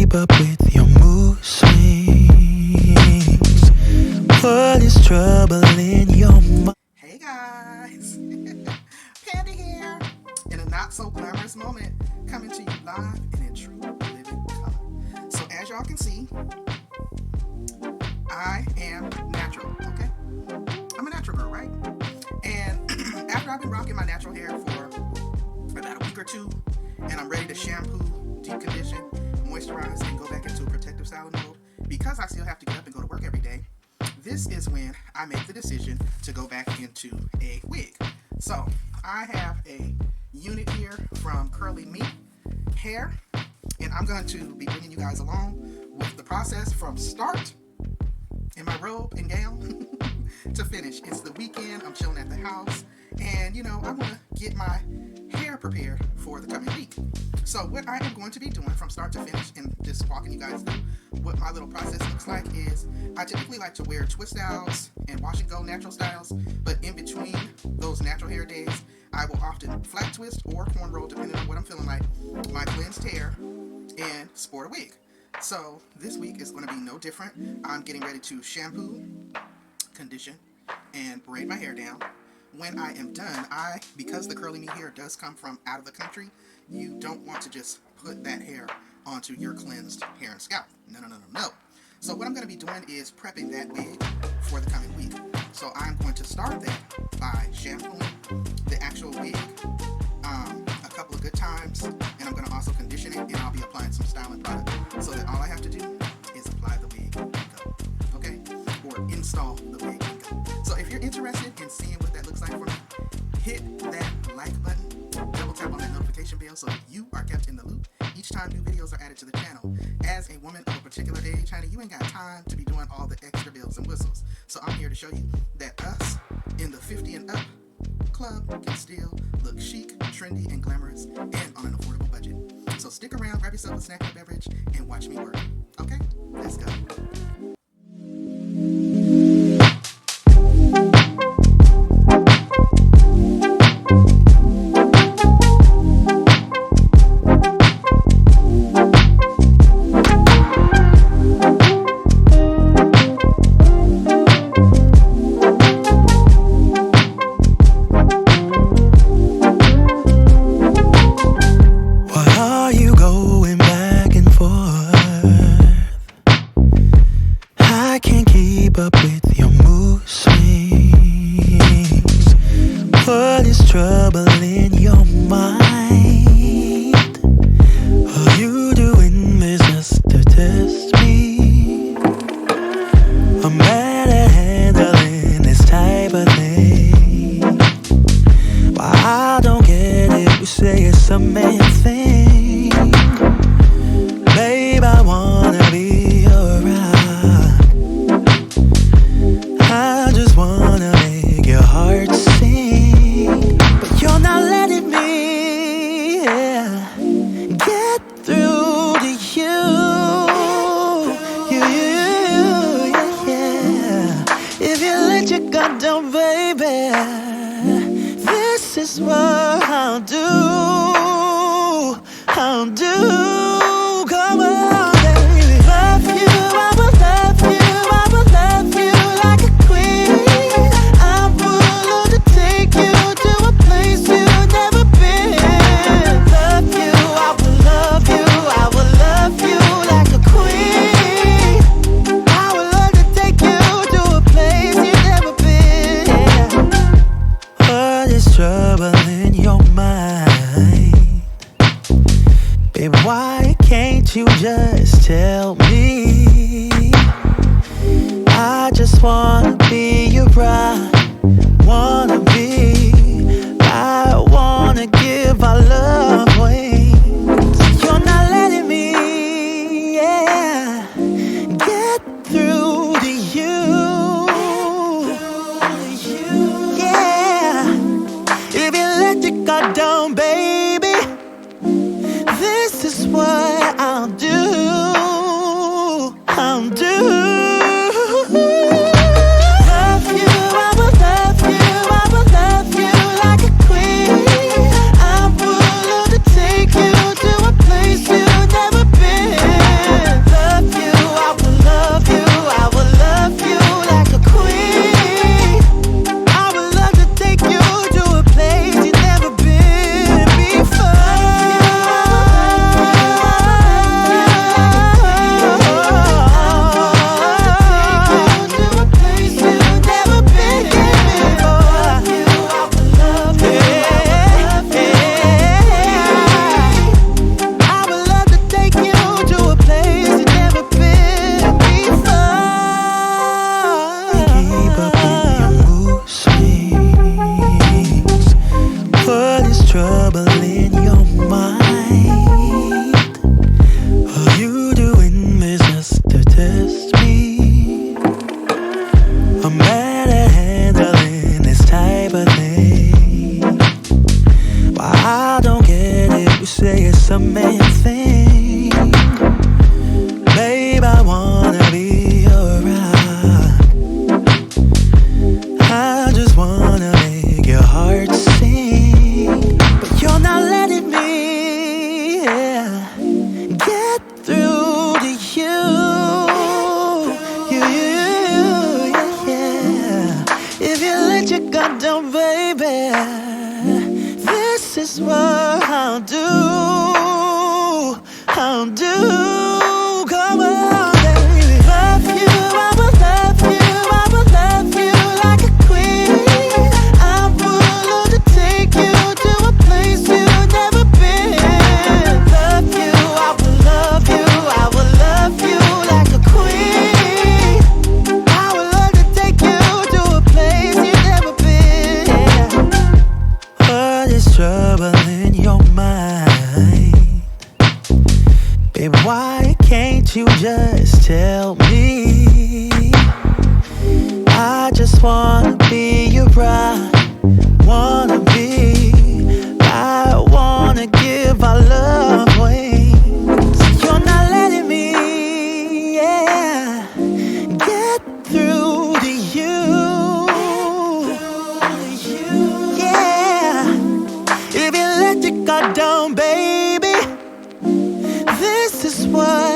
keep up with your mood swings? What is trouble in your mind? Hey guys, Pandi here, in a not so glamorous moment, coming to you live and in true living color. So as y'all can see, I am natural, okay? I'm a natural girl, right? And after I've been rocking my natural hair for about a week or two, and I'm ready to shampoo, deep condition, moisturize, and go back into a protective styling mode, because I still have to get up and go to work every day, this is when I make the decision to go back into a wig. So I have a unit here from Curly Me Hair, and I'm going to be bringing you guys along with the process from start in my robe and gown to finish. It's the weekend, I'm chilling at the house, and I want to get my hair prepared for the coming week. So what I am going to be doing from start to finish, and just walking you guys through what my little process looks like, is I typically like to wear twist styles and wash and go natural styles, but in between those natural hair days, I will often flat twist or cornrow, depending on what I'm feeling like, my cleansed hair, and sport a wig. So this week is going to be no different. I'm getting ready to shampoo, condition, and braid my hair down. When I am done, because the Curly Me hair does come from out of the country, you don't want to just put that hair onto your cleansed hair and scalp. No. So what I'm going to be doing is prepping that wig for the coming week. So I'm going to start that by shampooing the actual wig a couple of good times, and I'm going to also condition it, and I'll be applying some styling product so that all I have to do is apply the wig and go, okay? Or install the wig and go. So if you're interested in seeing what that looks like for me, hit that like button, double tap on that notification bell so that you are kept in the loop each time new videos are added to the channel. As a woman of a particular age, honey, you ain't got time to be doing all the extra bells and whistles. So I'm here to show you that us in the 50 and up club can still look chic, trendy, and glamorous, and on an affordable budget. So stick around, grab yourself a snack or beverage, and watch me work. Okay? Let's go. Up with your mood swings. What is trouble in your mind? Are you doing this just to test me? I'm bad at handling this type of thing. Why I don't get it, you say it's a man thing. Babe, I wanna be around. I just wanna make your heart sing, but you're not letting me get through to you. If you let your guard down, baby, this is what I'll do. Come on, baby. Love you, I will love you, I will love you like a queen. I'm willing to take you to a place you've never been. Love you, I will love you, I will love you like a queen. I would love to take you to a place you've never been. What is trouble in your mind? Babe, why can't you just tell me? I just wanna be your bride. I wanna give our love wings. You're not letting me get through to you. If you let your guard down, baby, this is what I'll do. Love you, I will love you, I will love you like a queen. I'm willing to take you to a place you've never been. Come on, baby. Love you, I will love you, I will love you like a queen. I'm willing to take you to a place you've never been. Love you, I will love you, I will love you like a queen. I would love to take you to a place you've never been. What is trouble in your mind? Babe, why can't you just tell me? I just wanna be your bride, wanna be. I wanna give our love wings. You're not letting me, yeah, get through to you. Yeah, if you let your guard down, baby, this is what